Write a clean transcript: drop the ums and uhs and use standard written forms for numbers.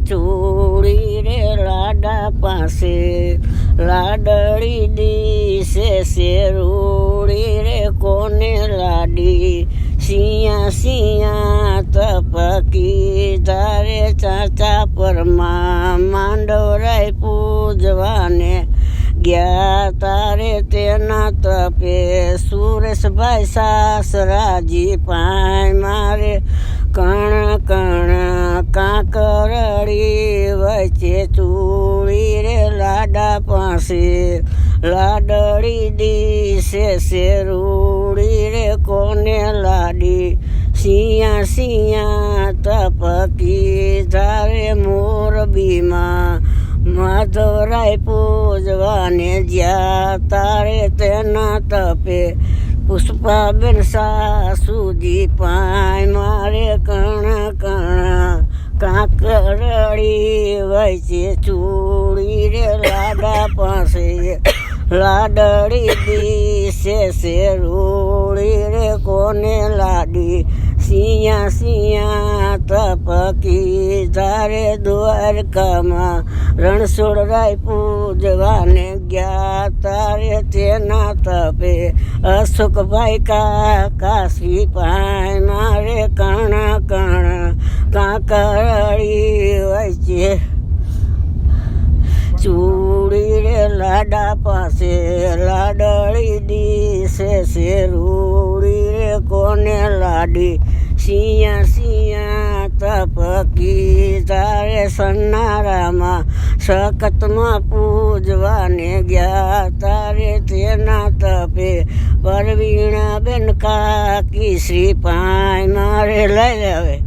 ચૂડી રે લાડા પાસે લાડળી દીશે શેરુડી રે કોને લાડી સિયા સિયા તપકી તારે ચાચા પરમાં માંડવરાય પૂજવાને ગયા તારે તેના તપે સુરેશભાઈ સાસરાજી પાય મારે કણ કણ કાંકરડી વચ્ચે ચૂડી રે લાડા પાસે લાડળી દીશે શેરુડી રે કોને લાડી સિયા સિયા તપકી તારે મોરબીમાં માધવરાય પૂજવાને જ્યાં તારે તેના તપે પુષ્પાબેન સાસુજી પાય મારે કણ કણ કાંકરડી વચ્ચે ચૂડી રે લાડા પાસે લાડળી દીશે શેરુડી રે કોને લાડી સિયા સિયા તપકી તારે દ્વારકામાં રણછોડરાય પૂજવાને ગયા તારે તેના તપે અશોકભાઈ કાશી પાય મારે કણ કણ કાંકરડી વચ્ચે ચૂડી રે લાડા પાસે લાડળી દીશે શેરુડી રે કોને લાડી સિયા સિયા તપકી તારે સન્નારામાં સખતમાં પૂજવાને ગયા તારે તેના તપે પરવીણાબેન કાકી શ્રી પાય મારે લઈ આવે